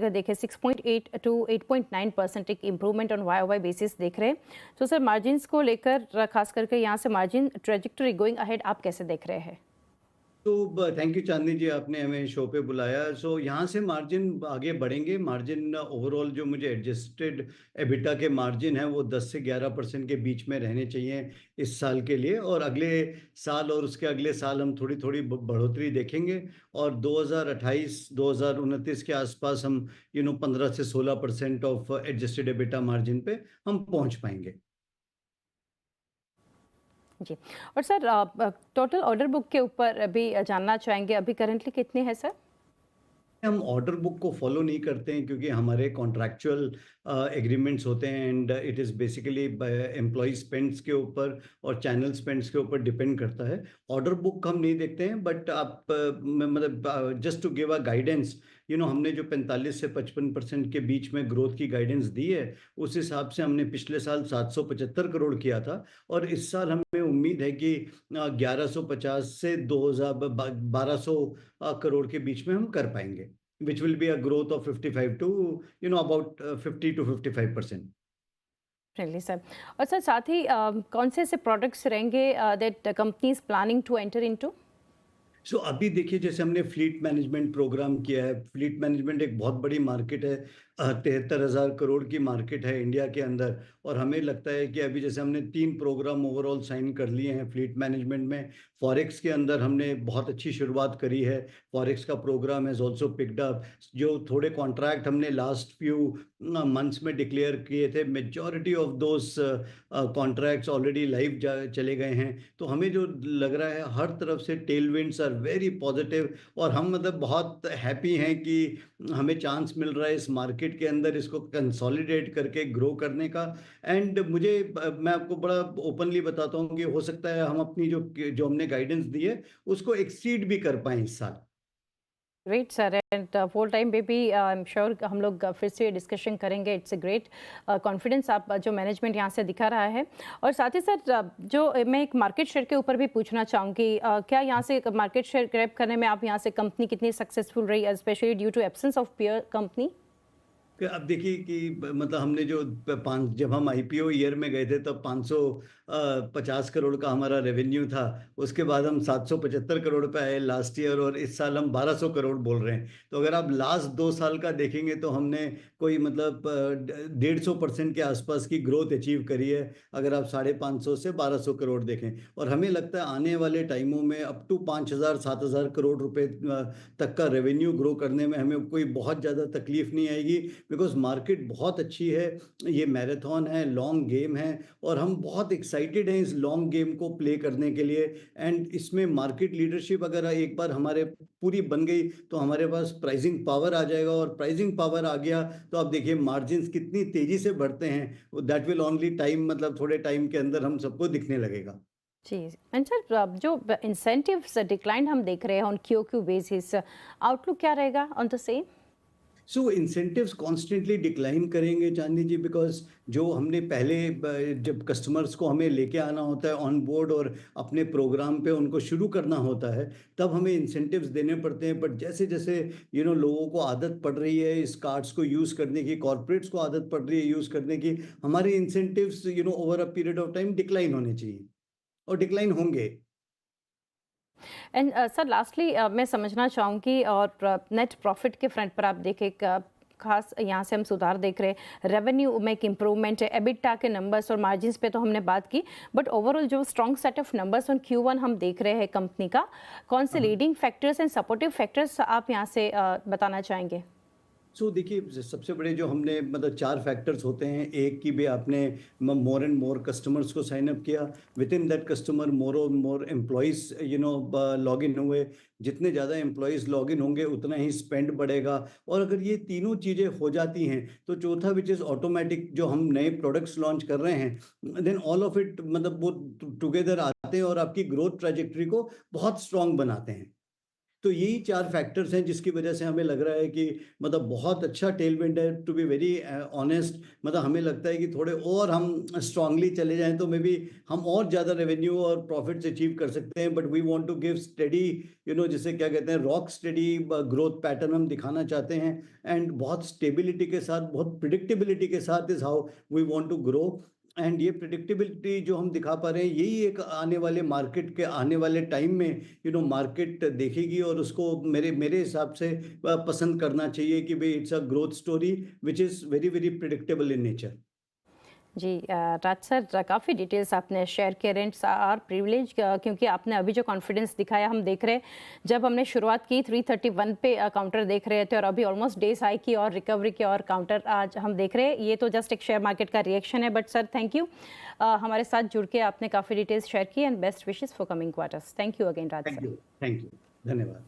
अगर देखें 6.8 टू 8.9% एक improvement on Y Y basis देख रहे हैं। तो सर मार्जिन्स को लेकर खास करके यहाँ से मार्जिन ट्रेजेक्टरी गोइंग अहेड आप कैसे देख रहे हैं? तो थैंक यू चांदनी जी, आपने हमें शो पे बुलाया। सो यहाँ से मार्जिन आगे बढ़ेंगे। मार्जिन ओवरऑल जो मुझे एडजस्टेड एबिटा के मार्जिन है वो 10 से 11% के बीच में रहने चाहिए इस साल के लिए, और अगले साल और उसके अगले साल हम थोड़ी थोड़ी बढ़ोतरी देखेंगे, और 2028 2029 के आसपास हम 15 से 16% ऑफ एडजस्टेड एबिटा मार्जिन पे हम पहुंच पाएंगे। जी। और सर टोटल ऑर्डर बुक के ऊपर अभी जानना चाहेंगे, अभी करंटली कितने हैं सर? हम ऑर्डर बुक को फॉलो नहीं करते हैं क्योंकि हमारे कॉन्ट्रैक्चुअल एग्रीमेंट्स होते हैं, and it is basically employ spends के ऊपर और चैनल स्पेंड्स के ऊपर डिपेंड करता है। ऑर्डर बुक हम नहीं देखते हैं, बट आप मतलब just to give a guidance, हमने जो 45 से 55% के बीच में ग्रोथ की गाइडेंस दी है, उस हिसाब से हमने पिछले साल 775 करोड़ किया था, और इस साल हमें उम्मीद है कि 1150 से 1200 करोड़ के बीच में हम कर पाएंगे, which will be a growth of 55 to about 50 to 55%. Really sir. और सर साथ ही कौन से ऐसे प्रोडक्ट्स रहेंगे that company is planning to enter into? So अभी देखिए, जैसे हमने फ्लीट मैनेजमेंट प्रोग्राम किया है। फ्लीट मैनेजमेंट एक बहुत बड़ी मार्केट है, 73,000 करोड़ की मार्केट है इंडिया के अंदर, और हमें लगता है कि अभी जैसे हमने 3 प्रोग्राम ओवरऑल साइन कर लिए हैं फ्लीट मैनेजमेंट में। फॉरेक्स के अंदर हमने बहुत अच्छी शुरुआत करी है। फॉरेक्स का program has also picked up. जो थोड़े कॉन्ट्रैक्ट हमने लास्ट फ्यू मंथ्स में डिक्लेयर किए थे, majority of those contracts already live चले गए हैं। तो हमें जो लग रहा है, हर तरफ से टेलविंड्स आर वेरी पॉजिटिव, और हम मतलब बहुत हैप्पी हैं कि हमें चांस मिल रहा है इस मार्केट के अंदर इसको कंसोलिडेट करके ग्रो करने का। एंड मैं आपको बड़ा ओपनली बताता हूँ कि हो सकता है हम अपनी जो जो हमने गाइडेंस दी है उसको एक्सीड भी कर पाएं इस साल। Great sir. And full time पे भी आई एम श्योर हम लोग फिर से डिस्कशन करेंगे। इट्स अ ग्रेट कॉन्फिडेंस आप जो मैनेजमेंट यहाँ से दिखा रहा है। और साथ ही सर जो मैं एक मार्केट शेयर के ऊपर भी पूछना चाहूँगी, क्या यहाँ से मार्केट शेयर ग्रैब करने में आप यहाँ से कंपनी कितनी सक्सेसफुल रही, specially due to absence of peer company? कि अब देखिए कि मतलब हमने जो जब हम आईपीओ ईयर में गए थे तब 550 करोड़ का हमारा रेवेन्यू था। उसके बाद हम 775 करोड़ पे आए लास्ट ईयर, और इस साल हम 1200 करोड़ बोल रहे हैं। तो अगर आप लास्ट 2 साल का देखेंगे तो हमने कोई मतलब 150% के आसपास की ग्रोथ अचीव करी है, अगर आप 550 से 1200 करोड़ देखें। और हमें लगता है आने वाले टाइमों में अप टू 5000 7000 करोड़ रुपए तक का रेवेन्यू ग्रो करने में हमें कोई बहुत ज़्यादा तकलीफ नहीं आएगी, बिकॉज मार्केट बहुत अच्छी है। ये मैराथन है, लॉन्ग गेम है, और हम बहुत एक्साइटेड हैं इस लॉन्ग गेम को प्ले करने के लिए। एंड इसमें मार्केट लीडरशिप अगर एक बार हमारे पूरी बन गई तो हमारे पास प्राइसिंग पावर आ जाएगा, और प्राइसिंग पावर आ गया तो आप देखिए मार्जिन्स कितनी तेजी से बढ़ते हैं। दैट विल ओनली टाइम, मतलब थोड़े टाइम के अंदर हम सबको दिखने लगेगा। जी। एंड सर जो इंसेंटिव्स डिक्लाइन हम देख रहे हैं ऑन क्यू बेसिस, आउटलुक क्या रहेगा on the same? So incentives constantly decline करेंगे चांदनी जी, बिकॉज जो हमने पहले जब कस्टमर्स को हमें लेके आना होता है ऑन बोर्ड और अपने प्रोग्राम पे उनको शुरू करना होता है, तब हमें इंसेंटिव्स देने पड़ते हैं। बट जैसे जैसे लोगों को आदत पड़ रही है इस कार्ड्स को यूज़ करने की, कॉर्पोरेट्स को आदत पड़ रही है यूज़ करने की, हमारे incentives over a period of time decline होने चाहिए, और डिक्लाइन होंगे। एंड सर लास्टली मैं समझना चाहूँगी, और नेट प्रॉफिट के फ्रंट पर आप देखें खास यहाँ से हम सुधार देख रहे हैं, रेवेन्यू में एक इम्प्रूवमेंट है, एबिटा के नंबर्स और मार्जिन्स पे तो हमने बात की, बट ओवरऑल जो strong set of numbers on Q1 हम देख रहे हैं कंपनी का, कौन से leading factors and supportive factors आप यहाँ से बताना चाहेंगे? देखिए, सबसे बड़े जो हमने मतलब 4 फैक्टर्स होते हैं। एक की भी आपने मोर एंड मोर कस्टमर्स को साइन अप किया, विद इन दैट कस्टमर मोर और मोर एम्प्लॉइज लॉग इन हुए। जितने ज़्यादा एम्प्लॉइज लॉग इन होंगे उतना ही स्पेंड बढ़ेगा। और अगर ये तीनों चीज़ें हो जाती हैं तो चौथा विच इज़ ऑटोमेटिक, जो हम नए प्रोडक्ट्स लॉन्च कर रहे हैं, देन ऑल ऑफ इट मतलब वो टुगेदर आते हैं और आपकी ग्रोथ ट्रैजेक्टरी को बहुत स्ट्रांग बनाते हैं। तो यही 4 फैक्टर्स हैं जिसकी वजह से हमें लग रहा है कि मतलब बहुत अच्छा टेलविंड है। टू बी वेरी ऑनेस्ट, मतलब हमें लगता है कि थोड़े और हम स्ट्रांगली चले जाएं तो मे बी हम और ज़्यादा रेवेन्यू और प्रॉफिट्स अचीव कर सकते हैं। But we want to give steady, जिसे क्या कहते हैं, रॉक स्टेडी ग्रोथ पैटर्न हम दिखाना चाहते हैं। एंड बहुत स्टेबिलिटी के साथ, बहुत प्रिडिक्टेबिलिटी के साथ is how we want to grow. And ये प्रिडिक्टेबिलिटी जो हम दिखा पा रहे हैं, यही एक आने वाले मार्केट के आने वाले टाइम में मार्केट देखेगी और उसको मेरे मेरे हिसाब से पसंद करना चाहिए कि भाई it's a growth story which is very very predictable in nature. जी राज सर, काफ़ी डिटेल्स आपने शेयर किए। रेंट्स आर प्रिविलेज, क्योंकि आपने अभी जो कॉन्फिडेंस दिखाया, हम देख रहे जब हमने शुरुआत की 331 पे काउंटर देख रहे थे और अभी ऑलमोस्ट डेज हाई की और रिकवरी की और काउंटर आज हम देख रहे हैं। ये तो जस्ट एक शेयर मार्केट का रिएक्शन है, बट सर थैंक यू हमारे साथ जुड़ के आपने काफ़ी डिटेल्स शेयर की and best wishes for coming quarters. Thank you again Raj sir. Thank you, धन्यवाद।